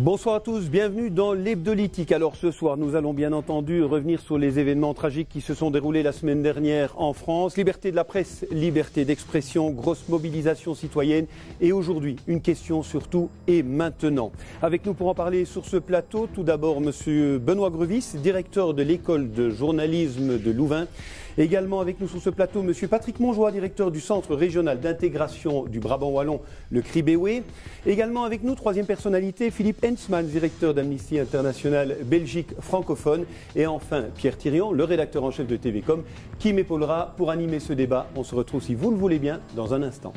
Bonsoir à tous, bienvenue dans l'Hebdolytique. Alors ce soir, nous allons bien entendu revenir sur les événements tragiques qui se sont déroulés la semaine dernière en France. Liberté de la presse, liberté d'expression, grosse mobilisation citoyenne. Et aujourd'hui, une question surtout et maintenant. Avec nous pour en parler sur ce plateau, tout d'abord monsieur Benoît Grevis, directeur de l'école de journalisme de Louvain. Également avec nous sur ce plateau, monsieur Patrick Monjoie, directeur du Centre régional d'intégration du Brabant Wallon, le CRIBEWE. Également avec nous, troisième personnalité, Philippe Hensman, directeur d'Amnesty International Belgique francophone. Et enfin, Pierre Thirion, le rédacteur en chef de TVcom, qui m'épaulera pour animer ce débat. On se retrouve, si vous le voulez bien, dans un instant.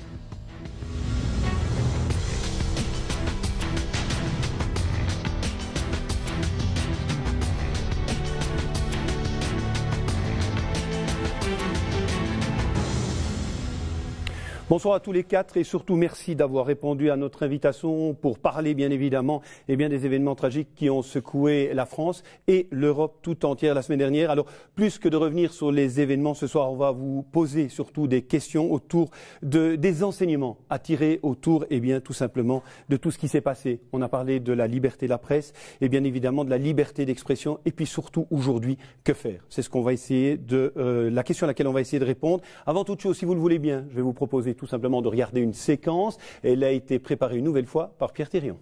Bonsoir à tous les quatre et surtout merci d'avoir répondu à notre invitation pour parler bien évidemment des événements tragiques qui ont secoué la France et l'Europe tout entière la semaine dernière. Alors plus que de revenir sur les événements ce soir, on va vous poser surtout des questions autour des enseignements à tirer autour tout simplement de tout ce qui s'est passé. On a parlé de la liberté de la presse et bien évidemment de la liberté d'expression et puis surtout aujourd'hui, que faire? C'est ce qu'on va essayer la question à laquelle on va essayer de répondre. Avant toute chose, si vous le voulez bien, je vais vous proposer tout simplement de regarder une séquence. Elle a été préparée une nouvelle fois par Pierre Thirion.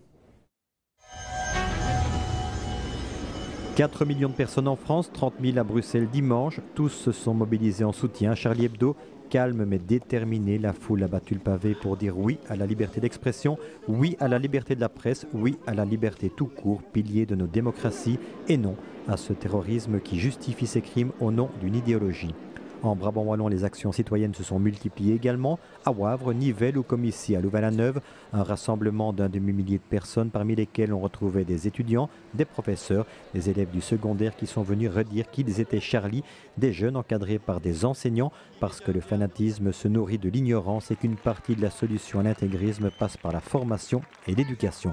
4 millions de personnes en France, 30 000 à Bruxelles dimanche. Tous se sont mobilisés en soutien. Charlie Hebdo, calme mais déterminé, la foule a battu le pavé pour dire oui à la liberté d'expression, oui à la liberté de la presse, oui à la liberté tout court, pilier de nos démocraties, et non à ce terrorisme qui justifie ses crimes au nom d'une idéologie. En Brabant Wallon, les actions citoyennes se sont multipliées également. À Wavre, Nivelles ou comme ici à Louvain-la-Neuve, un rassemblement d'un demi-millier de personnes parmi lesquelles on retrouvait des étudiants, des professeurs, des élèves du secondaire qui sont venus redire qu'ils étaient Charlie, des jeunes encadrés par des enseignants parce que le fanatisme se nourrit de l'ignorance et qu'une partie de la solution à l'intégrisme passe par la formation et l'éducation.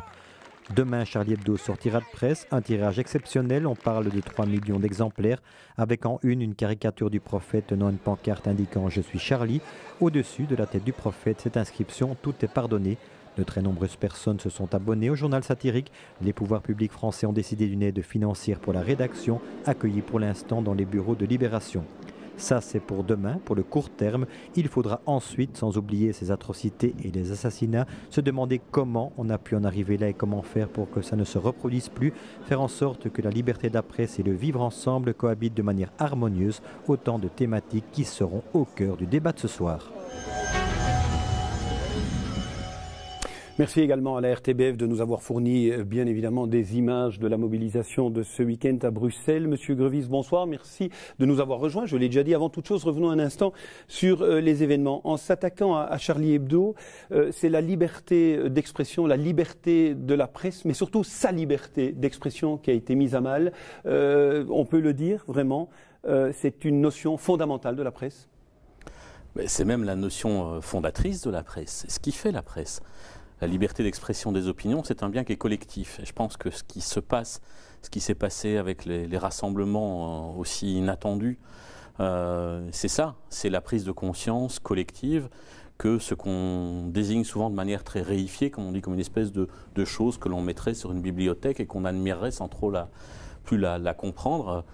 Demain, Charlie Hebdo sortira de presse, un tirage exceptionnel, on parle de 3 millions d'exemplaires, avec en une caricature du prophète tenant une pancarte indiquant « Je suis Charlie ». Au-dessus de la tête du prophète, cette inscription « Tout est pardonné ». De très nombreuses personnes se sont abonnées au journal satirique. Les pouvoirs publics français ont décidé d'une aide financière pour la rédaction, accueillie pour l'instant dans les bureaux de Libération. Ça, c'est pour demain, pour le court terme. Il faudra ensuite, sans oublier ces atrocités et les assassinats, se demander comment on a pu en arriver là et comment faire pour que ça ne se reproduise plus, faire en sorte que la liberté de la presse et le vivre ensemble cohabitent de manière harmonieuse, autant de thématiques qui seront au cœur du débat de ce soir. Merci également à la RTBF de nous avoir fourni bien évidemment des images de la mobilisation de ce week-end à Bruxelles. Monsieur Grevis, bonsoir, merci de nous avoir rejoints. Je l'ai déjà dit, avant toute chose, revenons un instant sur les événements. En s'attaquant à Charlie Hebdo, c'est la liberté d'expression, la liberté de la presse, mais surtout sa liberté d'expression qui a été mise à mal. On peut le dire vraiment, c'est une notion fondamentale de la presse. C'est même la notion fondatrice de la presse, c'est ce qui fait la presse. La liberté d'expression des opinions, c'est un bien qui est collectif. Et je pense que ce qui se passe, ce qui s'est passé avec les rassemblements aussi inattendus, c'est ça, c'est la prise de conscience collective que ce qu'on désigne souvent de manière très réifiée, comme on dit, comme une espèce de chose que l'on mettrait sur une bibliothèque et qu'on admirerait sans trop plus la comprendre,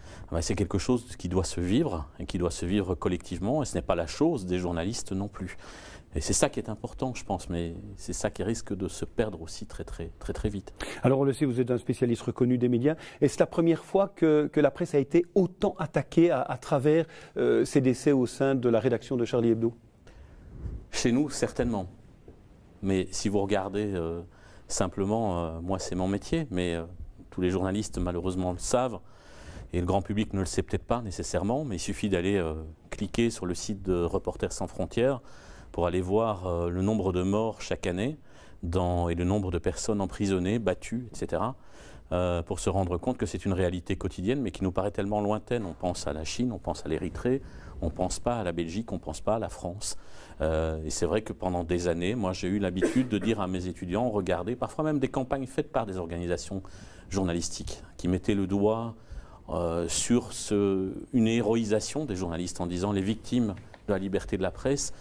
c'est quelque chose qui doit se vivre et qui doit se vivre collectivement, et ce n'est pas la chose des journalistes non plus. Et c'est ça qui est important, je pense, mais c'est ça qui risque de se perdre aussi très vite. Alors on le sait, vous êtes un spécialiste reconnu des médias. Est-ce la première fois que la presse a été autant attaquée à travers ces décès au sein de la rédaction de Charlie Hebdo? Chez nous, certainement. Mais si vous regardez simplement, moi c'est mon métier, mais tous les journalistes malheureusement le savent, et le grand public ne le sait peut-être pas nécessairement, mais il suffit d'aller cliquer sur le site de Reporters sans frontières pour aller voir le nombre de morts chaque année et le nombre de personnes emprisonnées, battues, etc., pour se rendre compte que c'est une réalité quotidienne, mais qui nous paraît tellement lointaine. On pense à la Chine, on pense à l'Érythrée, on ne pense pas à la Belgique, on ne pense pas à la France. Et c'est vrai que pendant des années, moi j'ai eu l'habitude de dire à mes étudiants, regardez, parfois même des campagnes faites par des organisations journalistiques, qui mettaient le doigt sur une héroïsation des journalistes en disant les victimes de la liberté de la presse,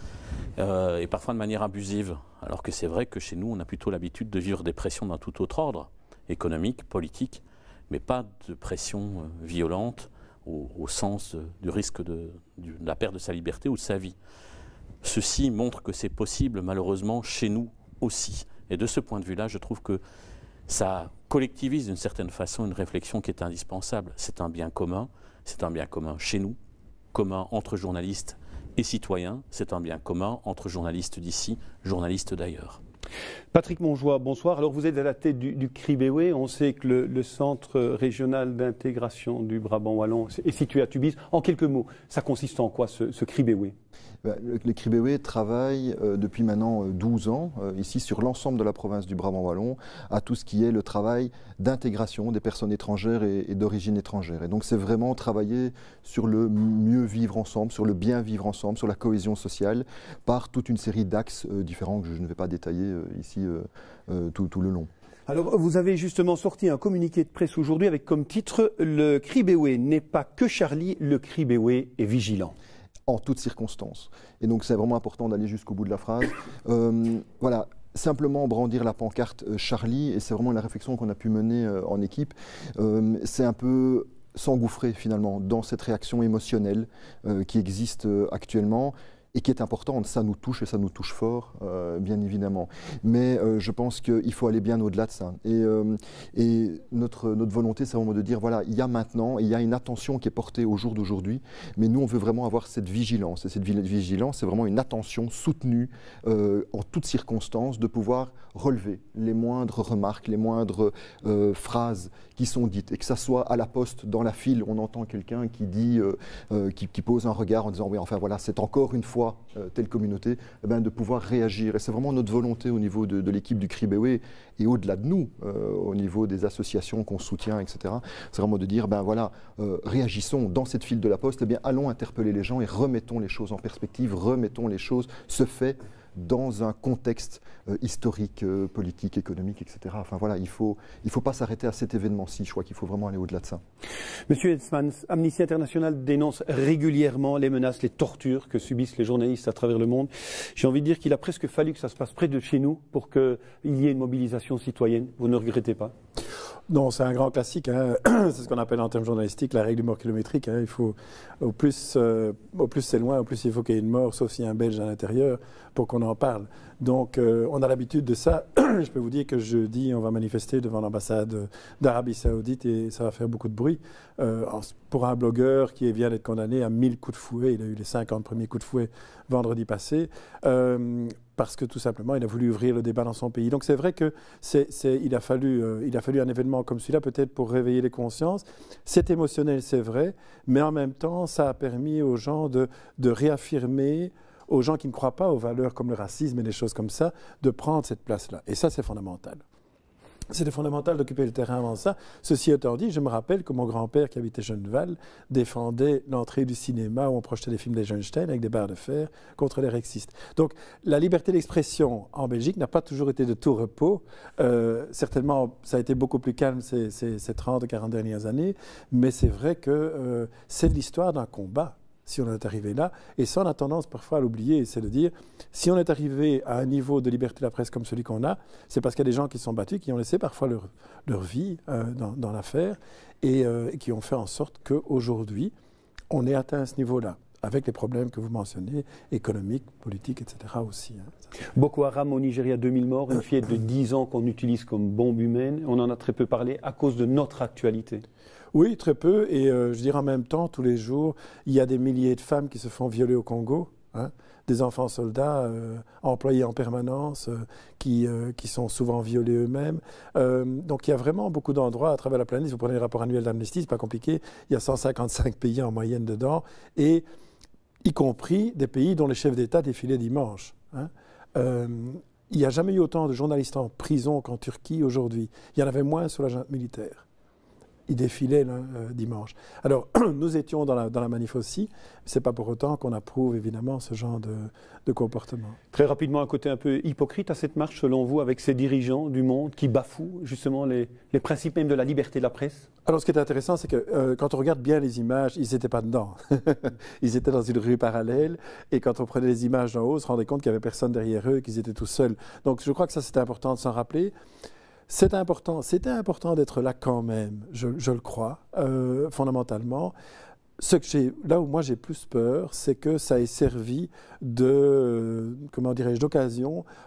et parfois de manière abusive. Alors que c'est vrai que chez nous, on a plutôt l'habitude de vivre des pressions d'un tout autre ordre. économique, politique, mais pas de pression violente au sens du risque de la perte de sa liberté ou de sa vie. Ceci montre que c'est possible, malheureusement, chez nous aussi. Et de ce point de vue-là, je trouve que ça collectivise d'une certaine façon une réflexion qui est indispensable. C'est un bien commun chez nous, commun entre journalistes et citoyens, c'est un bien commun entre journalistes d'ici, journalistes d'ailleurs. Patrick Montjoie, bonsoir. Alors vous êtes à la tête du CRIBEWE. On sait que le centre régional d'intégration du Brabant wallon est situé à Tubize. En quelques mots, ça consiste en quoi ce CRIBEWE ? Le CRIBEWE travaille depuis maintenant 12 ans, ici sur l'ensemble de la province du Brabant wallon, à tout ce qui est le travail d'intégration des personnes étrangères et d'origine étrangère. Et donc c'est vraiment travailler sur le mieux vivre ensemble, sur le bien vivre ensemble, sur la cohésion sociale, par toute une série d'axes différents que je ne vais pas détailler ici tout le long. Alors, vous avez justement sorti un communiqué de presse aujourd'hui avec comme titre « Le CRIBEWE n'est pas que Charlie, le CRIBEWE est vigilant ». En toutes circonstances. Et donc c'est vraiment important d'aller jusqu'au bout de la phrase. Voilà, simplement brandir la pancarte Charlie, et c'est vraiment la réflexion qu'on a pu mener en équipe, c'est un peu s'engouffrer finalement dans cette réaction émotionnelle qui existe actuellement, et qui est importante. Ça nous touche et ça nous touche fort, bien évidemment. Mais je pense qu'il faut aller bien au-delà de ça. Et notre volonté, c'est vraiment de dire, voilà, il y a maintenant, il y a une attention qui est portée au jour d'aujourd'hui, mais nous, on veut vraiment avoir cette vigilance. Et cette vigilance, c'est vraiment une attention soutenue en toutes circonstances, de pouvoir relever les moindres remarques, les moindres phrases qui sont dites. Et que ça soit à la poste, dans la file, on entend quelqu'un qui dit, qui pose un regard en disant, oui, enfin voilà, c'est encore une fois telle communauté, eh bien, de pouvoir réagir. Et c'est vraiment notre volonté au niveau de l'équipe du CRIBEWE et au-delà de nous, au niveau des associations qu'on soutient, etc. C'est vraiment de dire, ben voilà, réagissons dans cette file de la poste, eh bien, allons interpeller les gens et remettons les choses en perspective, remettons les choses, ce fait, dans un contexte historique, politique, économique, etc. Enfin voilà, il faut pas s'arrêter à cet événement-ci. Je crois qu'il faut vraiment aller au-delà de ça. Monsieur Hensmans, Amnesty International dénonce régulièrement les menaces, les tortures que subissent les journalistes à travers le monde. J'ai envie de dire qu'il a presque fallu que ça se passe près de chez nous pour qu'il y ait une mobilisation citoyenne. Vous ne regrettez pas ? Non, c'est un grand classique. Hein. C'est ce qu'on appelle en termes journalistiques la règle du mort kilométrique. Hein. Il faut, au plus c'est loin, au plus il faut qu'il y ait une mort, sauf s'il y a un Belge à l'intérieur, pour qu'on en parle. Donc, on a l'habitude de ça. Je peux vous dire que jeudi, on va manifester devant l'ambassade d'Arabie Saoudite et ça va faire beaucoup de bruit. Pour un blogueur qui vient d'être condamné à 1000 coups de fouet, il a eu les 50 premiers coups de fouet vendredi passé. Parce que tout simplement, il a voulu ouvrir le débat dans son pays. Donc c'est vrai que il a fallu un événement comme celui-là, peut-être pour réveiller les consciences. C'est émotionnel, c'est vrai, mais en même temps, ça a permis aux gens de réaffirmer, aux gens qui ne croient pas aux valeurs comme le racisme et des choses comme ça, de prendre cette place-là. Et ça, c'est fondamental. C'était fondamental d'occuper le terrain avant ça. Ceci étant dit, je me rappelle que mon grand-père, qui habitait Genneval, défendait l'entrée du cinéma où on projetait des films d'Eisenstein avec des barres de fer contre les rexistes. Donc, la liberté d'expression en Belgique n'a pas toujours été de tout repos. Certainement, ça a été beaucoup plus calme ces 30 ou 40 dernières années, mais c'est vrai que c'est l'histoire d'un combat. Si on est arrivé là, et ça on a tendance parfois à l'oublier, c'est de dire, si on est arrivé à un niveau de liberté de la presse comme celui qu'on a, c'est parce qu'il y a des gens qui se sont battus, qui ont laissé parfois leur vie dans l'affaire, et qui ont fait en sorte qu'aujourd'hui, on est atteint à ce niveau-là, avec les problèmes que vous mentionnez, économiques, politiques, etc. aussi. Hein. Boko Haram au Nigeria, 2000 morts, une fillette de 10 ans qu'on utilise comme bombe humaine, on en a très peu parlé à cause de notre actualité. Oui, très peu. Et je dirais en même temps, tous les jours, il y a des milliers de femmes qui se font violer au Congo, hein, des enfants soldats employés en permanence, qui sont souvent violés eux-mêmes. Donc il y a vraiment beaucoup d'endroits à travers la planète. Si vous prenez le rapport annuel d'Amnesty, c'est pas compliqué. Il y a 155 pays en moyenne dedans, et y compris des pays dont les chefs d'État défilaient dimanche. Hein. Il n'y a jamais eu autant de journalistes en prison qu'en Turquie aujourd'hui. Il y en avait moins sur la junte militaire. Il défilait dimanche. Alors, nous étions dans la manif aussi, mais ce n'est pas pour autant qu'on approuve évidemment ce genre de comportement. Très rapidement, un côté un peu hypocrite à cette marche, selon vous, avec ces dirigeants du monde qui bafouent justement les principes même de la liberté de la presse? Alors, ce qui est intéressant, c'est que quand on regarde bien les images, ils n'étaient pas dedans. Ils étaient dans une rue parallèle, et quand on prenait les images d'en haut, on se rendait compte qu'il n'y avait personne derrière eux, qu'ils étaient tout seuls. Donc, je crois que ça, c'était important de s'en rappeler. c'était important d'être là quand même, je le crois, fondamentalement. Là où moi j'ai plus peur, c'est que ça ait servi d'occasion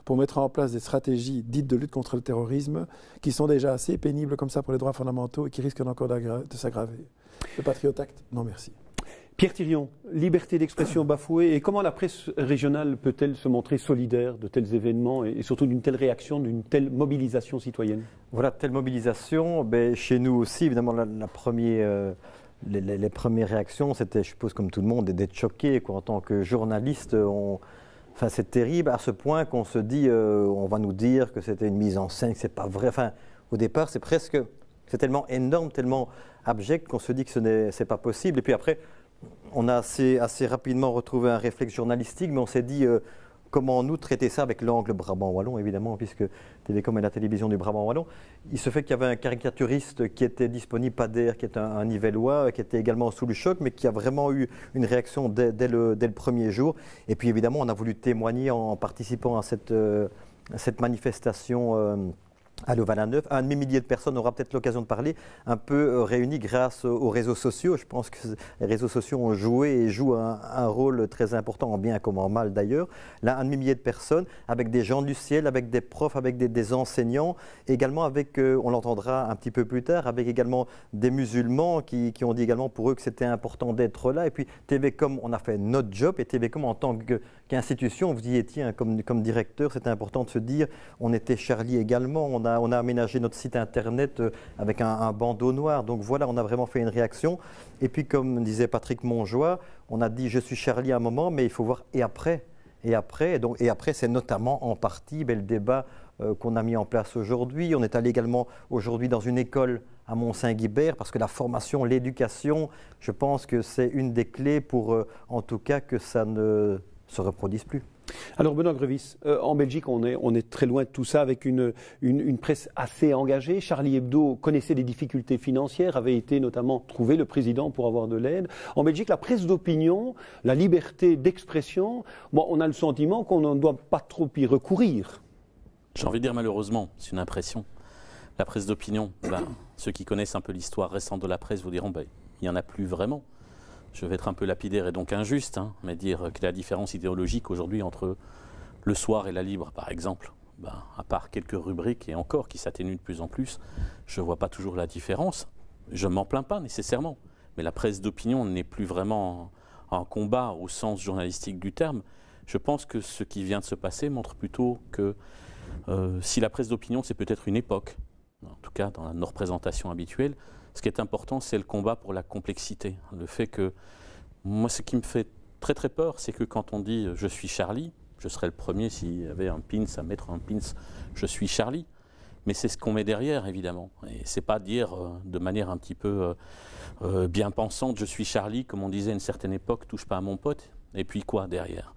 pour mettre en place des stratégies dites de lutte contre le terrorisme qui sont déjà assez pénibles comme ça pour les droits fondamentaux et qui risquent encore de s'aggraver. Le Patriot Act, non merci. Pierre Thirion, liberté d'expression bafouée, et comment la presse régionale peut-elle se montrer solidaire de tels événements et surtout d'une telle réaction, d'une telle mobilisation citoyenne? Voilà, telle mobilisation, chez nous aussi, évidemment, les premières réactions, c'était, je suppose, comme tout le monde, d'être choqué. En tant que journaliste, enfin, c'est terrible à ce point qu'on se dit, on va nous dire que c'était une mise en scène, que c'est pas vrai. Enfin, au départ, c'est tellement énorme, tellement abject qu'on se dit que c'est pas possible. Et puis après, on a assez rapidement retrouvé un réflexe journalistique, mais on s'est dit comment nous traiter ça avec l'angle Brabant Wallon, évidemment, puisque Télécom est la télévision du Brabant Wallon. Il se fait qu'il y avait un caricaturiste qui était disponible, Pader, qui est un Nivellois, qui était également sous le choc, mais qui a vraiment eu une réaction dès le premier jour. Et puis évidemment, on a voulu témoigner en participant à cette manifestation à Louvain-la-Neuve. Un demi-millier de personnes, aura peut-être l'occasion de parler, un peu réunies grâce aux réseaux sociaux. Je pense que les réseaux sociaux ont joué et jouent un rôle très important, en bien comme en mal d'ailleurs. Là, un demi-millier de personnes, avec des gens du ciel, avec des profs, avec des enseignants, également avec, on l'entendra un petit peu plus tard, avec également des musulmans qui ont dit également pour eux que c'était important d'être là. Et puis TVcom, on a fait notre job, et TVcom en tant qu'institution, vous y étiez comme directeur, c'était important de se dire, on était Charlie également, on a aménagé notre site internet avec un bandeau noir. Donc voilà, on a vraiment fait une réaction. Et puis comme disait Patrick Monjoie, on a dit je suis Charlie à un moment, mais il faut voir et après. Et après, c'est notamment en partie le débat qu'on a mis en place aujourd'hui. On est allé également aujourd'hui dans une école à Mont-Saint-Guibert parce que la formation, l'éducation, je pense que c'est une des clés pour en tout cas que ça ne se reproduise plus. Alors Benoît Grevis, en Belgique, on est très loin de tout ça avec une presse assez engagée. Charlie Hebdo connaissait des difficultés financières, avait été notamment trouvé le président pour avoir de l'aide. En Belgique, la presse d'opinion, la liberté d'expression, on a le sentiment qu'on ne doit pas trop y recourir. J'ai envie de dire malheureusement, c'est une impression. La presse d'opinion, ceux qui connaissent un peu l'histoire récente de la presse vous diront il n'y en a plus vraiment. Je vais être un peu lapidaire et donc injuste, mais dire que la différence idéologique aujourd'hui entre Le Soir et La Libre, par exemple, à part quelques rubriques et encore qui s'atténuent de plus en plus, je ne vois pas toujours la différence. Je ne m'en plains pas nécessairement, mais la presse d'opinion n'est plus vraiment en combat au sens journalistique du terme. Je pense que ce qui vient de se passer montre plutôt que si la presse d'opinion, c'est peut-être une époque, en tout cas dans nos représentations habituelles, ce qui est important, c'est le combat pour la complexité. Le fait que, moi, ce qui me fait très très peur, c'est que quand on dit « je suis Charlie », je serais le premier s'il y avait un pins à mettre un pins « je suis Charlie », mais c'est ce qu'on met derrière, évidemment. Et c'est pas dire de manière un petit peu bien pensante « je suis Charlie », comme on disait à une certaine époque « touche pas à mon pote », et puis quoi derrière?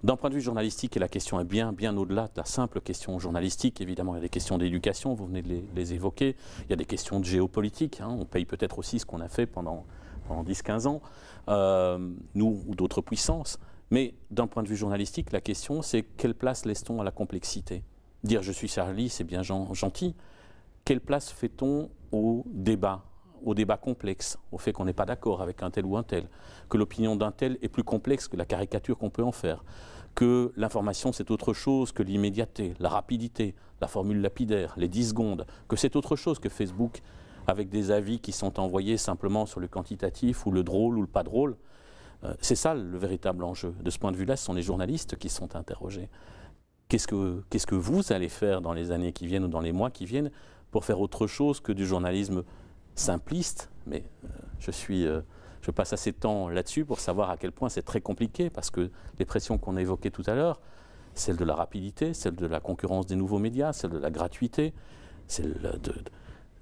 D'un point de vue journalistique, et la question est bien au-delà de la simple question journalistique, évidemment, il y a des questions d'éducation, vous venez de les évoquer, il y a des questions de géopolitique, on paye peut-être aussi ce qu'on a fait pendant 10-15 ans, nous ou d'autres puissances, mais d'un point de vue journalistique, la question c'est quelle place laisse-t-on à la complexité? Dire je suis Charlie, c'est bien gentil, quelle place fait-on au débat complexe, au fait qu'on n'est pas d'accord avec un tel ou un tel, que l'opinion d'un tel est plus complexe que la caricature qu'on peut en faire, que l'information c'est autre chose que l'immédiateté, la rapidité, la formule lapidaire, les 10 secondes, que c'est autre chose que Facebook avec des avis qui sont envoyés simplement sur le quantitatif ou le drôle ou le pas drôle. C'est ça le véritable enjeu. De ce point de vue-là, ce sont les journalistes qui sont interrogés. Qu'est-ce que vous allez faire dans les années qui viennent ou dans les mois qui viennent pour faire autre chose que du journalisme simpliste, mais je passe assez de temps là-dessus pour savoir à quel point c'est très compliqué, parce que les pressions qu'on a évoquées tout à l'heure, celle de la rapidité, celle de la concurrence des nouveaux médias, celle de la gratuité, celle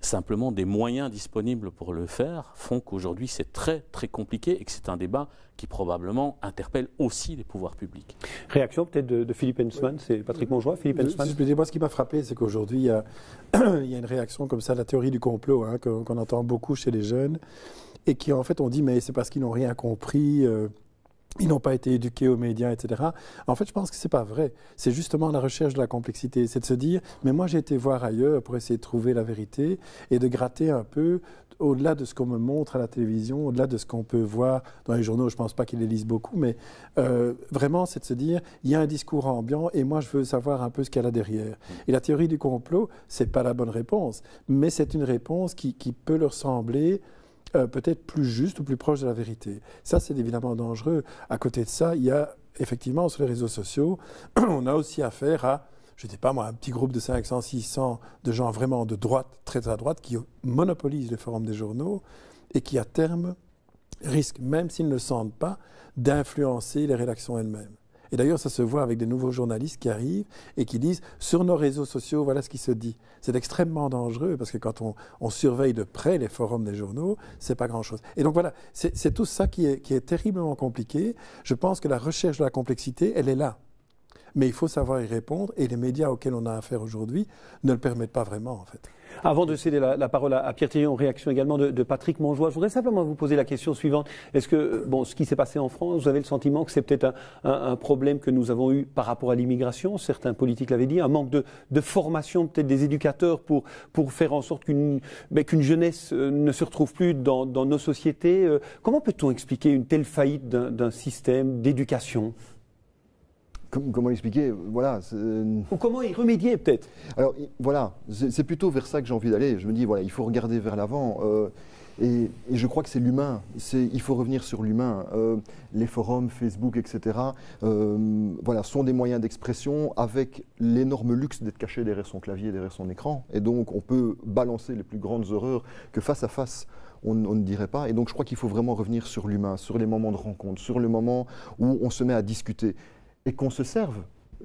simplement des moyens disponibles pour le faire, font qu'aujourd'hui c'est très très compliqué et que c'est un débat qui probablement interpelle aussi les pouvoirs publics. Réaction peut-être de Philippe Hensman, c'est Patrick Monjoie, Philippe Hensman. Si je peux dire, moi ce qui m'a frappé, c'est qu'aujourd'hui il y a une réaction comme ça, la théorie du complot, qu'on entend beaucoup chez les jeunes, et qui en fait on dit mais c'est parce qu'ils n'ont rien compris, Ils n'ont pas été éduqués aux médias, etc. En fait, je pense que ce n'est pas vrai. C'est justement la recherche de la complexité. C'est de se dire, mais moi j'ai été voir ailleurs pour essayer de trouver la vérité et de gratter un peu au-delà de ce qu'on me montre à la télévision, au-delà de ce qu'on peut voir dans les journaux. Je ne pense pas qu'ils les lisent beaucoup, mais vraiment, c'est de se dire, il y a un discours ambiant et moi je veux savoir un peu ce qu'il y a là derrière. Et la théorie du complot, ce n'est pas la bonne réponse, mais c'est une réponse qui peut leur sembler peut-être plus juste ou plus proche de la vérité. Ça, c'est évidemment dangereux. À côté de ça, il y a effectivement sur les réseaux sociaux, on a aussi affaire à, je ne sais pas moi, un petit groupe de 500, 600 de gens vraiment de droite, très à droite, qui monopolisent les forums des journaux et qui, à terme, risquent, même s'ils ne le sentent pas, d'influencer les rédactions elles-mêmes. Et d'ailleurs, ça se voit avec des nouveaux journalistes qui arrivent et qui disent « sur nos réseaux sociaux, voilà ce qui se dit ». C'est extrêmement dangereux parce que quand on surveille de près les forums des journaux, c'est pas grand-chose. Et donc voilà, c'est tout ça qui est terriblement compliqué. Je pense que la recherche de la complexité, elle est là. Mais il faut savoir y répondre et les médias auxquels on a affaire aujourd'hui ne le permettent pas vraiment en fait. Avant de céder la parole à Pierre Thirion, réaction également de Patrick Montjoie, je voudrais simplement vous poser la question suivante. Est-ce que, bon, ce qui s'est passé en France, vous avez le sentiment que c'est peut-être un problème que nous avons eu par rapport à l'immigration? Certains politiques l'avaient dit, un manque de formation peut-être des éducateurs pour faire en sorte qu'une jeunesse ne se retrouve plus dans nos sociétés. Comment peut-on expliquer une telle faillite d'un système d'éducation? Comment l'expliquer? Voilà. Ou comment y remédier peut-être? Alors voilà, c'est plutôt vers ça que j'ai envie d'aller. Je me dis, voilà, il faut regarder vers l'avant. Et je crois que c'est l'humain. Il faut revenir sur l'humain. Les forums, Facebook, etc. Voilà, sont des moyens d'expression avec l'énorme luxe d'être caché derrière son clavier, derrière son écran. Et donc on peut balancer les plus grandes horreurs que face à face. On ne dirait pas. Et donc je crois qu'il faut vraiment revenir sur l'humain, sur les moments de rencontre, sur le moment où on se met à discuter. Et qu'on se serve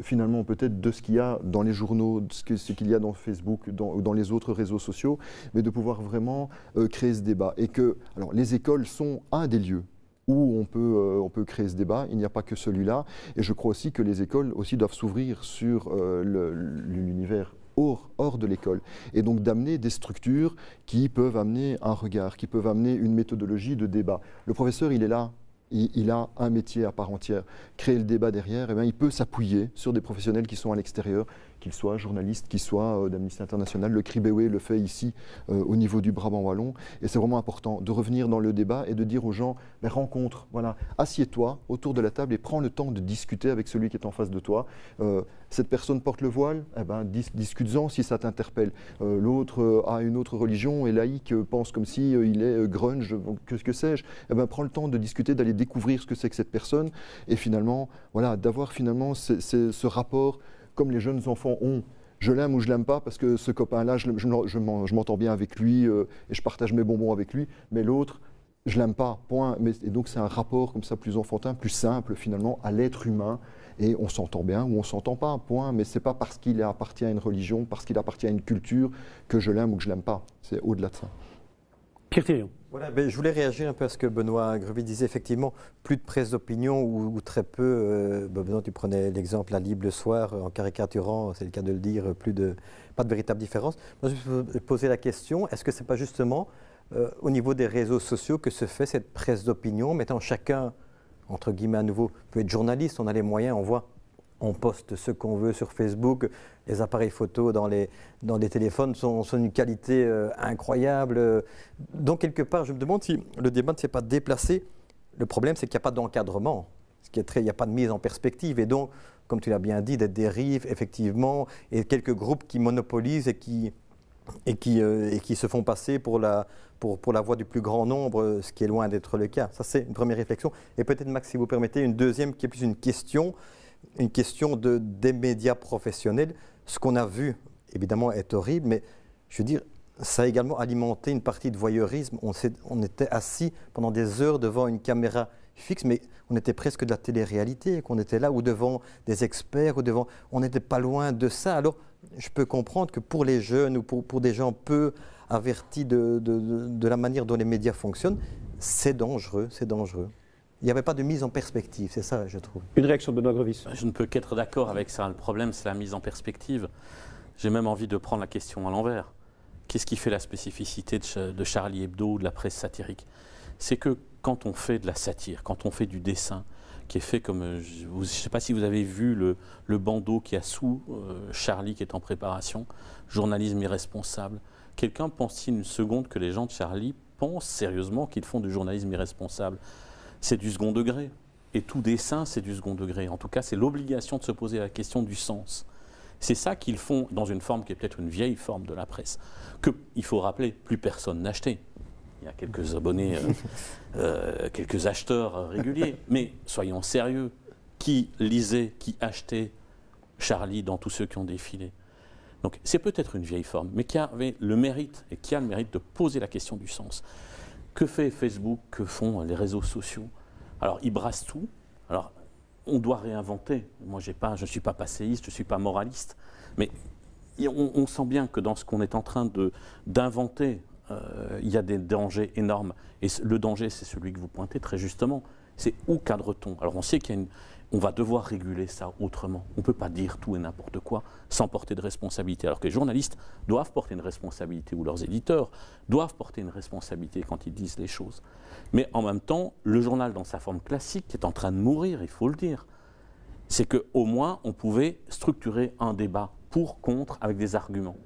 finalement peut-être de ce qu'il y a dans les journaux, de ce qu'il y a dans Facebook, dans les autres réseaux sociaux, mais de pouvoir vraiment créer ce débat. Et que, alors, les écoles sont un des lieux où on peut créer ce débat. Il n'y a pas que celui-là. Et je crois aussi que les écoles aussi doivent s'ouvrir sur l'univers hors de l'école. Et donc d'amener des structures qui peuvent amener un regard, qui peuvent amener une méthodologie de débat. Le professeur, il est là. Il a un métier à part entière. Créer le débat derrière, eh bien, il peut s'appuyer sur des professionnels qui sont à l'extérieur, qu'ils soient journalistes, qu'ils soient d'Amnesty International. Le CRIBEWE le fait ici au niveau du Brabant Wallon. Et c'est vraiment important de revenir dans le débat et de dire aux gens, ben, rencontre, voilà, assieds-toi autour de la table et prends le temps de discuter avec celui qui est en face de toi. Cette personne porte le voile, eh ben, discute-en si ça t'interpelle. L'autre a une autre religion, est laïque, pense comme si il est grunge, que sais-je. Eh ben, prends le temps de discuter, d'aller découvrir ce que c'est que cette personne et finalement, voilà, d'avoir finalement ce rapport comme les jeunes enfants ont. Je l'aime ou je l'aime pas parce que ce copain-là, je m'entends bien avec lui et je partage mes bonbons avec lui, mais l'autre, je l'aime pas, point. Et donc c'est un rapport comme ça plus enfantin, plus simple finalement à l'être humain et on s'entend bien ou on s'entend pas, point. Mais c'est pas parce qu'il appartient à une religion, parce qu'il appartient à une culture que je l'aime ou que je l'aime pas. C'est au-delà de ça. Pierre Thirion. Voilà, je voulais réagir un peu à ce que Benoît Grevy disait. Effectivement, plus de presse d'opinion ou très peu. Benoît, tu prenais l'exemple à Libre le soir en caricaturant, c'est le cas de le dire, pas de véritable différence. Moi, je me posais la question, est-ce que ce n'est pas justement au niveau des réseaux sociaux que se fait cette presse d'opinion, mettant chacun, entre guillemets à nouveau, peut être journaliste, on a les moyens, on voit. On poste ce qu'on veut sur Facebook. Les appareils photo dans les téléphones sont d'une qualité incroyable. Donc, quelque part, je me demande si le débat ne s'est pas déplacé. Le problème, c'est qu'il n'y a pas d'encadrement. Il n'y a pas de mise en perspective. Et donc, comme tu l'as bien dit, des dérives, effectivement, et quelques groupes qui monopolisent et qui se font passer pour la voix du plus grand nombre, ce qui est loin d'être le cas. Ça, c'est une première réflexion. Et peut-être, Max, si vous permettez, une deuxième qui est plus une question des médias professionnels. Ce qu'on a vu, évidemment, est horrible, mais je veux dire, ça a également alimenté une partie de voyeurisme. On était assis pendant des heures devant une caméra fixe, mais on était presque de la télé-réalité, qu'on était là, ou devant des experts, on n'était pas loin de ça. Alors, je peux comprendre que pour les jeunes ou pour des gens peu avertis de la manière dont les médias fonctionnent, c'est dangereux, c'est dangereux. Il n'y avait pas de mise en perspective, c'est ça, je trouve. Une réaction de Benoît Grevy. Je ne peux qu'être d'accord avec ça. Le problème, c'est la mise en perspective. J'ai même envie de prendre la question à l'envers. Qu'est-ce qui fait la spécificité de Charlie Hebdo ou de la presse satirique? C'est que quand on fait de la satire, quand on fait du dessin, qui est fait comme, je ne sais pas si vous avez vu le bandeau qui a sous Charlie qui est en préparation, journalisme irresponsable. Quelqu'un pense-t-il une seconde que les gens de Charlie pensent sérieusement qu'ils font du journalisme irresponsable? C'est du second degré. Et tout dessin, c'est du second degré. En tout cas, c'est l'obligation de se poser la question du sens. C'est ça qu'ils font dans une forme qui est peut-être une vieille forme de la presse, qu'il faut rappeler, plus personne n'achetait. Il y a quelques abonnés, quelques acheteurs réguliers. Mais soyons sérieux, qui lisait, qui achetait Charlie dans tous ceux qui ont défilé? Donc c'est peut-être une vieille forme, mais qui avait le mérite, et qui a le mérite de poser la question du sens. Que fait Facebook? Que font les réseaux sociaux? Alors ils brassent tout. Alors on doit réinventer. Moi je ne suis pas passéiste, je ne suis pas moraliste, mais on sent bien que dans ce qu'on est en train d'inventer, il y a des dangers énormes. Et le danger, c'est celui que vous pointez très justement. C'est où cadre-t-on? Alors on sait on va devoir réguler ça autrement. On ne peut pas dire tout et n'importe quoi sans porter de responsabilité. Alors que les journalistes doivent porter une responsabilité, ou leurs éditeurs doivent porter une responsabilité quand ils disent les choses. Mais en même temps, le journal dans sa forme classique est en train de mourir, il faut le dire. C'est qu'au moins on pouvait structurer un débat pour, contre, avec des arguments.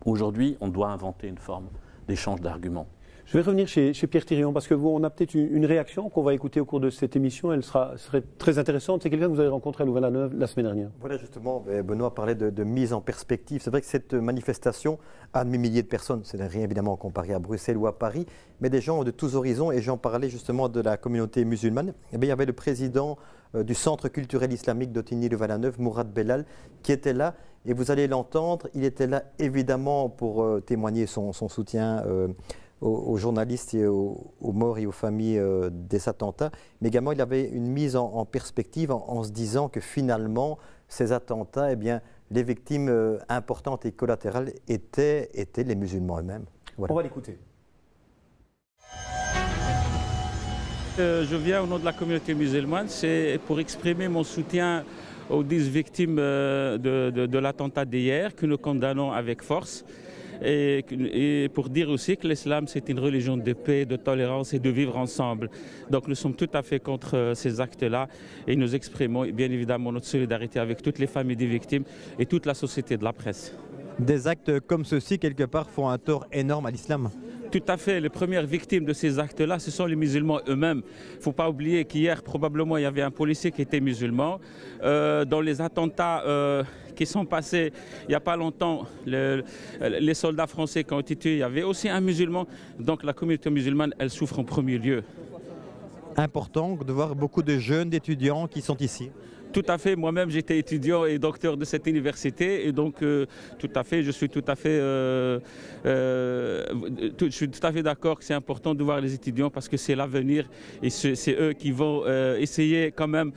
Aujourd'hui, on doit inventer une forme d'échange d'arguments. Je vais revenir chez Pierre Thirion, parce que on a peut-être une réaction qu'on va écouter au cours de cette émission. Elle serait très intéressante. C'est quelqu'un que vous avez rencontré à Louvain-la-Neuve la semaine dernière. Voilà, justement, Benoît parlait de mise en perspective. C'est vrai que cette manifestation a admis milliers de personnes. C'est rien évidemment comparé à Bruxelles ou à Paris, mais des gens de tous horizons. Et j'en parlais justement de la communauté musulmane. Eh bien, il y avait le président du Centre culturel islamique d'Ottignies-Louvain-la-Neuve, Mourad Bellal, qui était là. Et vous allez l'entendre, il était là évidemment pour témoigner son soutien aux journalistes et aux morts et aux familles des attentats, mais également il avait une mise en perspective en se disant que finalement ces attentats, eh bien, les victimes importantes et collatérales étaient les musulmans eux-mêmes. Voilà. On va l'écouter. Je viens au nom de la communauté musulmane, c'est pour exprimer mon soutien aux 10 victimes de l'attentat d'hier que nous condamnons avec force. Et pour dire aussi que l'islam, c'est une religion de paix, de tolérance et de vivre ensemble. Donc nous sommes tout à fait contre ces actes-là et nous exprimons bien évidemment notre solidarité avec toutes les familles des victimes et toute la société de la presse. Des actes comme ceux-ci, quelque part, font un tort énorme à l'islam. Tout à fait. Les premières victimes de ces actes-là, ce sont les musulmans eux-mêmes. Il ne faut pas oublier qu'hier, probablement, il y avait un policier qui était musulman. Dans les attentats qui sont passés il n'y a pas longtemps, les soldats français qui ont été tués, il y avait aussi un musulman. Donc la communauté musulmane, elle souffre en premier lieu. Important de voir beaucoup de jeunes, d'étudiants qui sont ici. Tout à fait. Moi-même, j'étais étudiant et docteur de cette université. Et donc, tout à fait, je suis tout à fait d'accord que c'est important de voir les étudiants parce que c'est l'avenir et c'est eux qui vont essayer quand même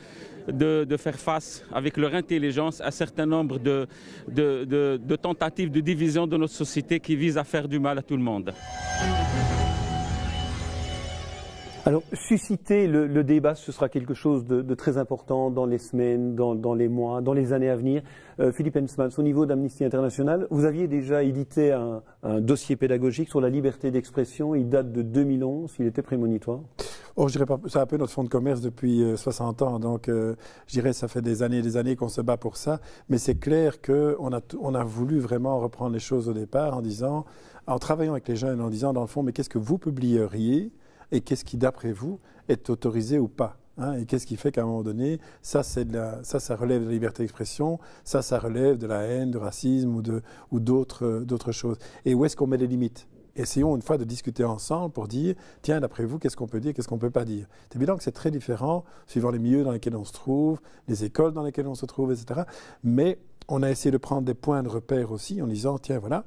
de faire face avec leur intelligence à un certain nombre de tentatives de division de notre société qui visent à faire du mal à tout le monde. Alors, susciter le débat, ce sera quelque chose de très important dans les semaines, dans les mois, dans les années à venir. Philippe Hensmans, au niveau d'Amnesty International, vous aviez déjà édité un dossier pédagogique sur la liberté d'expression. Il date de 2011, il était prémonitoire. Oh, je dirais pas, c'est un peu notre fonds de commerce depuis 60 ans, donc je dirais ça fait des années qu'on se bat pour ça, mais c'est clair qu'on a voulu vraiment reprendre les choses au départ en travaillant avec les jeunes, en disant dans le fond, mais qu'est-ce que vous publieriez et qu'est-ce qui, d'après vous, est autorisé ou pas, hein, et qu'est-ce qui fait qu'à un moment donné, ça relève de la liberté d'expression, ça relève de la haine, du racisme ou d'autres choses. Et où est-ce qu'on met les limites? Essayons une fois de discuter ensemble pour dire, tiens, d'après vous, qu'est-ce qu'on peut dire, qu'est-ce qu'on ne peut pas dire. C'est évident que c'est très différent suivant les milieux dans lesquels on se trouve, les écoles dans lesquelles on se trouve, etc. Mais on a essayé de prendre des points de repère aussi en disant, tiens, voilà,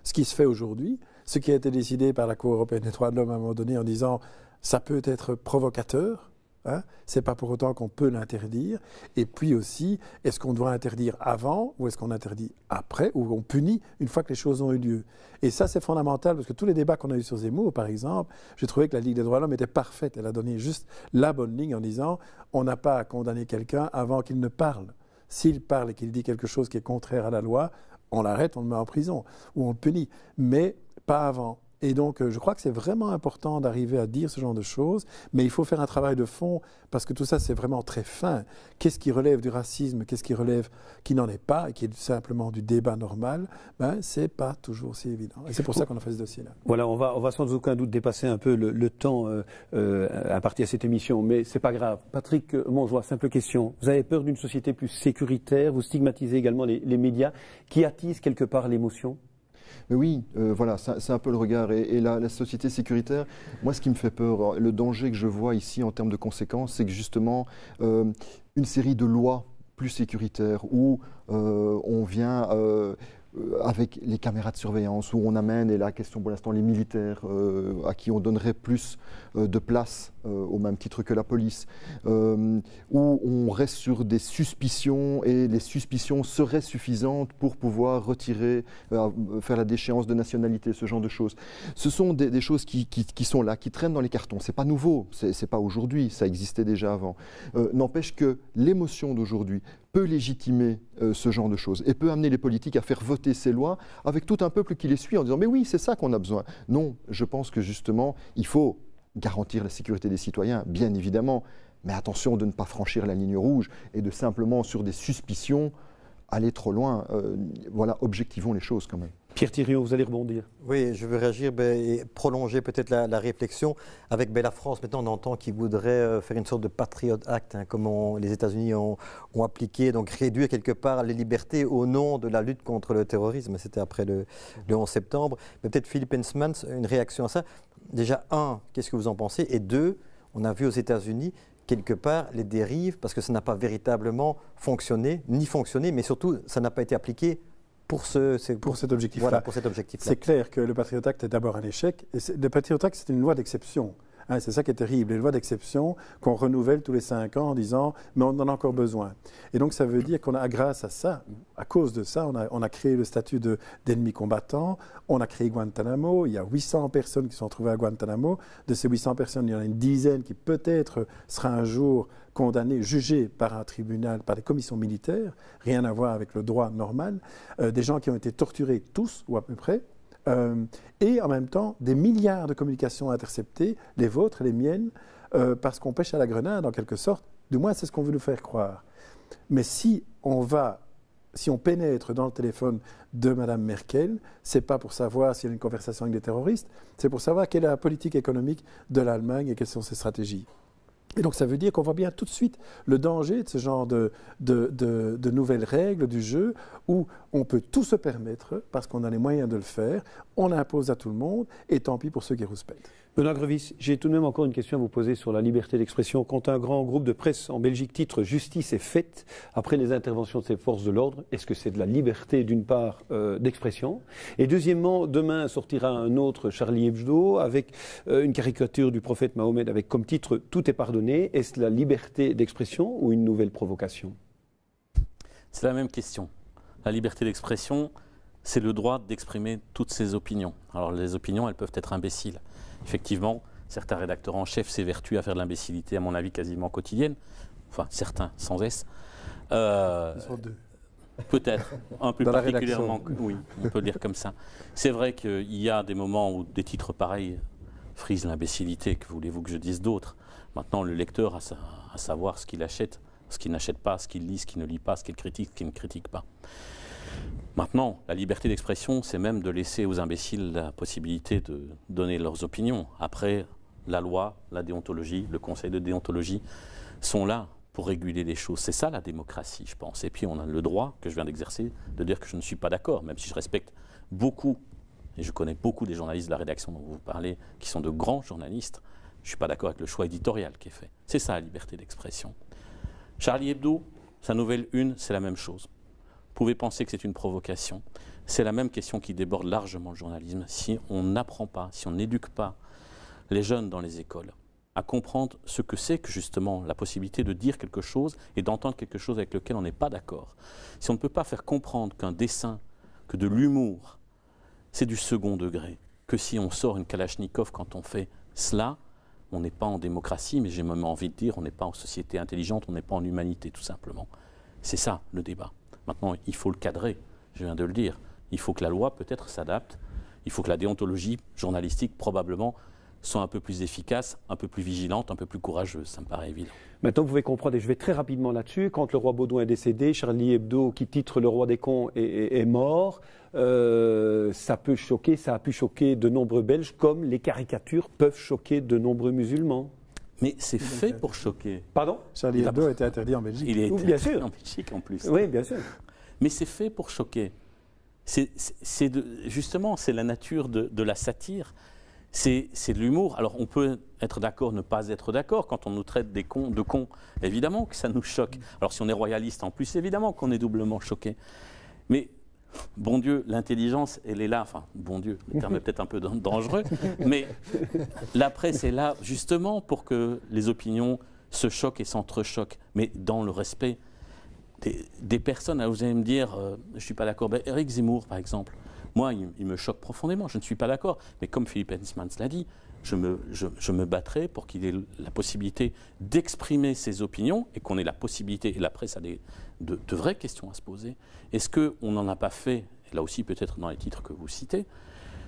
ce qui se fait aujourd'hui, ce qui a été décidé par la Cour européenne des droits de l'homme à un moment donné en disant ça peut être provocateur, hein, c'est pas pour autant qu'on peut l'interdire. Et puis aussi, est-ce qu'on doit interdire avant ou est-ce qu'on interdit après ou on punit une fois que les choses ont eu lieu? Et ça, c'est fondamental parce que tous les débats qu'on a eus sur Zemmour, par exemple, j'ai trouvé que la Ligue des droits de l'homme était parfaite. Elle a donné juste la bonne ligne en disant on n'a pas à condamner quelqu'un avant qu'il ne parle. S'il parle et qu'il dit quelque chose qui est contraire à la loi, on l'arrête, on le met en prison ou on le punit. Mais pas avant. Et donc, je crois que c'est vraiment important d'arriver à dire ce genre de choses, mais il faut faire un travail de fond, parce que tout ça, c'est vraiment très fin. Qu'est-ce qui relève du racisme, qu'est-ce qui relève qui n'en est pas, et qui est simplement du débat normal, ben, c'est pas toujours si évident. Et c'est pour ça qu'on a fait ce dossier-là. Voilà, on va sans aucun doute dépasser un peu le temps à partir de cette émission, mais c'est pas grave. Patrick Montjoie, simple question. Vous avez peur d'une société plus sécuritaire? Vous stigmatisez également les médias qui attisent quelque part l'émotion? Mais oui, voilà, c'est un peu le regard. Et la société sécuritaire, moi, ce qui me fait peur, le danger que je vois ici en termes de conséquences, c'est que justement, une série de lois plus sécuritaires où on vient avec les caméras de surveillance, où on amène, et la question pour l'instant, les militaires à qui on donnerait plus de place au même titre que la police, où on reste sur des suspicions et les suspicions seraient suffisantes pour pouvoir retirer, faire la déchéance de nationalité, ce genre de choses. Ce sont des choses qui sont là, qui traînent dans les cartons. C'est pas nouveau, c'est pas aujourd'hui, ça existait déjà avant. N'empêche que l'émotion d'aujourd'hui peut légitimer ce genre de choses et peut amener les politiques à faire voter ces lois avec tout un peuple qui les suit en disant « mais oui, c'est ça qu'on a besoin ». Non, je pense que justement, il faut garantir la sécurité des citoyens, bien évidemment, mais attention de ne pas franchir la ligne rouge et de simplement, sur des suspicions, aller trop loin. Voilà, objectivons les choses quand même. Pierre Thiriot, vous allez rebondir. Oui, je veux réagir et prolonger peut-être la réflexion. Avec la France, maintenant, on entend qu'ils voudraient faire une sorte de Patriot Act, hein, comme les États-Unis ont appliqué, donc réduire quelque part les libertés au nom de la lutte contre le terrorisme. C'était après le 11 septembre. Mais peut-être Philippe Hensmans, une réaction à ça. Déjà, qu'est-ce que vous en pensez? Et deux, on a vu aux États-Unis quelque part les dérives, parce que ça n'a pas véritablement fonctionné, mais surtout, ça n'a pas été appliqué pour cet objectif-là. Voilà, c'est clair que le Patriot Act est d'abord un échec. Et le Patriot Act, c'est une loi d'exception. Hein, c'est ça qui est terrible, les lois d'exception qu'on renouvelle tous les 5 ans en disant « mais on en a encore besoin ». Et donc ça veut dire qu'on a, grâce à ça, à cause de ça, on a créé le statut d'ennemi combattant, on a créé Guantanamo, il y a 800 personnes qui sont retrouvées à Guantanamo. De ces 800 personnes, il y en a une dizaine qui peut-être sera un jour condamnée, jugée par un tribunal, par des commissions militaires, rien à voir avec le droit normal, des gens qui ont été torturés tous, ou à peu près, et en même temps des milliards de communications interceptées, les vôtres et les miennes, parce qu'on pêche à la grenade en quelque sorte, du moins c'est ce qu'on veut nous faire croire. Mais si on pénètre dans le téléphone de Mme Merkel, c'est pas pour savoir s'il y a une conversation avec des terroristes, c'est pour savoir quelle est la politique économique de l'Allemagne et quelles sont ses stratégies. Et donc ça veut dire qu'on voit bien tout de suite le danger de ce genre de nouvelles règles du jeu où on peut tout se permettre parce qu'on a les moyens de le faire, on impose à tout le monde et tant pis pour ceux qui rouspètent. Benoît Grevis, j'ai tout de même encore une question à vous poser sur la liberté d'expression. Quand un grand groupe de presse en Belgique titre « Justice est faite » après les interventions de ces forces de l'ordre, est-ce que c'est de la liberté d'une part d'expression? Et deuxièmement, demain sortira un autre Charlie Hebdo avec une caricature du prophète Mahomet avec comme titre « Tout est pardonné ». Est-ce la liberté d'expression ou une nouvelle provocation? C'est la même question. La liberté d'expression, c'est le droit d'exprimer toutes ses opinions. Alors les opinions, elles peuvent être imbéciles. Effectivement, certains rédacteurs en chef s'évertuent à faire de l'imbécilité, à mon avis, quasiment quotidienne. Enfin, certains, sans S. Ils sont deux. Peut-être, un peu particulièrement. Oui, on peut le dire comme ça. C'est vrai qu'il y a des moments où des titres pareils frisent l'imbécilité. Que voulez-vous que je dise d'autre? Maintenant, le lecteur a à savoir ce qu'il achète, ce qu'il n'achète pas, ce qu'il lit, ce qu'il ne lit pas, ce qu'il critique, ce qu'il ne critique pas. Maintenant, la liberté d'expression, c'est même de laisser aux imbéciles la possibilité de donner leurs opinions. Après, la loi, la déontologie, le conseil de déontologie sont là pour réguler les choses. C'est ça la démocratie, je pense. Et puis on a le droit, que je viens d'exercer, de dire que je ne suis pas d'accord, même si je respecte beaucoup, et je connais beaucoup des journalistes de la rédaction dont vous parlez, qui sont de grands journalistes. Je ne suis pas d'accord avec le choix éditorial qui est fait. C'est ça la liberté d'expression. Charlie Hebdo, sa nouvelle une, c'est la même chose. Vous pouvez penser que c'est une provocation. C'est la même question qui déborde largement le journalisme. Si on n'apprend pas, si on n'éduque pas les jeunes dans les écoles à comprendre ce que c'est que justement la possibilité de dire quelque chose et d'entendre quelque chose avec lequel on n'est pas d'accord, si on ne peut pas faire comprendre qu'un dessin, que de l'humour, c'est du second degré, que si on sort une Kalachnikov quand on fait cela, on n'est pas en démocratie, mais j'ai même envie de dire, on n'est pas en société intelligente, on n'est pas en humanité tout simplement. C'est ça le débat. Maintenant, il faut le cadrer, je viens de le dire. Il faut que la loi peut-être s'adapte, il faut que la déontologie journalistique, probablement, soit un peu plus efficace, un peu plus vigilante, un peu plus courageuse. Ça me paraît évident. Maintenant, vous pouvez comprendre, et je vais très rapidement là-dessus, quand le roi Baudouin est décédé, Charlie Hebdo, qui titre Le Roi des cons, est mort. Ça peut choquer, ça a pu choquer de nombreux Belges, comme les caricatures peuvent choquer de nombreux musulmans. Mais c'est fait pour choquer. Pardon? Charlie Hebdo a été interdit en Belgique. Il est Bien sûr. en Belgique en plus. Oui, bien sûr. Mais c'est fait pour choquer. Justement, c'est la nature de la satire. C'est de l'humour. Alors on peut être d'accord, ne pas être d'accord. Quand on nous traite de cons, évidemment que ça nous choque. Alors si on est royaliste en plus, évidemment qu'on est doublement choqué. Mais bon Dieu, l'intelligence, elle est là. Enfin, bon Dieu, le terme est peut-être un peu dangereux. Mais la presse est là justement pour que les opinions se choquent et s'entrechoquent. Mais dans le respect des personnes. Vous allez me dire, je ne suis pas d'accord. Ben, Éric Zemmour, par exemple. Moi, il me choque profondément, je ne suis pas d'accord. Mais comme Philippe Hensmans l'a dit, je me battrai pour qu'il ait la possibilité d'exprimer ses opinions et qu'on ait la possibilité, et la presse a de vraies questions à se poser. Est-ce qu'on n'en a pas fait, et là aussi peut-être dans les titres que vous citez,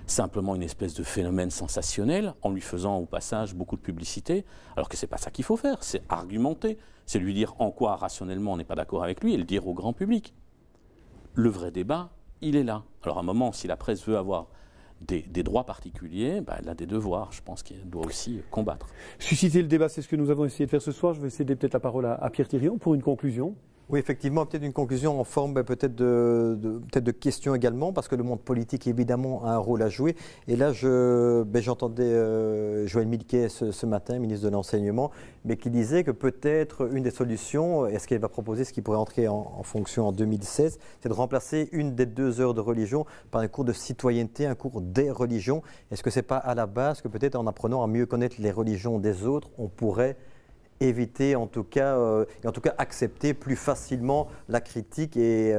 simplement une espèce de phénomène sensationnel en lui faisant au passage beaucoup de publicité, alors que ce n'est pas ça qu'il faut faire, c'est argumenter, c'est lui dire en quoi rationnellement on n'est pas d'accord avec lui et le dire au grand public. Le vrai débat, il est là. Alors à un moment, si la presse veut avoir des droits particuliers, elle a des devoirs, je pense qu'elle doit aussi combattre. Susciter le débat, c'est ce que nous avons essayé de faire ce soir. Je vais céder peut-être la parole à Pierre Thirion pour une conclusion. Oui, effectivement, peut-être une conclusion en forme peut-être de questions également, parce que le monde politique, évidemment, a un rôle à jouer. Et là, j'entendais Joël Milquet ce matin, ministre de l'Enseignement, mais qui disait que peut-être une des solutions, est-ce qu'elle va proposer, ce qui pourrait entrer en fonction en 2016, c'est de remplacer une des 2 heures de religion par un cours de citoyenneté, un cours des religions. Est-ce que ce n'est pas à la base que peut-être en apprenant à mieux connaître les religions des autres, on pourrait éviter en tout cas accepter plus facilement la critique et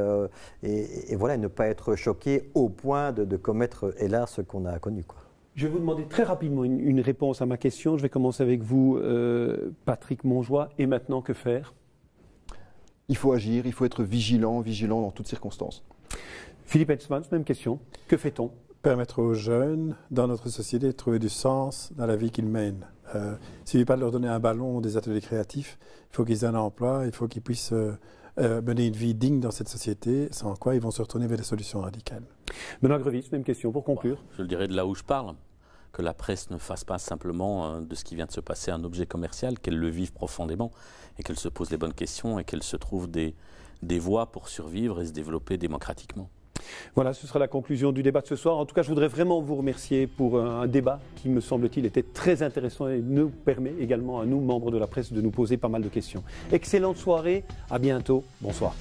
voilà, ne pas être choqué au point de commettre, hélas, ce qu'on a connu, quoi. Je vais vous demander très rapidement une réponse à ma question. Je vais commencer avec vous, Patrick Montjoie. Et maintenant, que faire? Il faut agir, il faut être vigilant dans toutes circonstances. Philippe Hensmans, même question. Que fait-on? Permettre aux jeunes, dans notre société, de trouver du sens dans la vie qu'ils mènent. Il ne suffit pas de leur donner un ballon ou des ateliers créatifs. Il faut qu'ils aient un emploi, il faut qu'ils puissent mener une vie digne dans cette société, sans quoi ils vont se retourner vers des solutions radicales. Benoît Grevitz, même question pour conclure. Je le dirais de là où je parle, que la presse ne fasse pas simplement de ce qui vient de se passer un objet commercial, qu'elle le vive profondément et qu'elle se pose les bonnes questions et qu'elle se trouve des voies pour survivre et se développer démocratiquement. Voilà, ce sera la conclusion du débat de ce soir. En tout cas, je voudrais vraiment vous remercier pour un débat qui, me semble-t-il, était très intéressant et nous permet également à nous, membres de la presse, de nous poser pas mal de questions. Excellente soirée, à bientôt, bonsoir.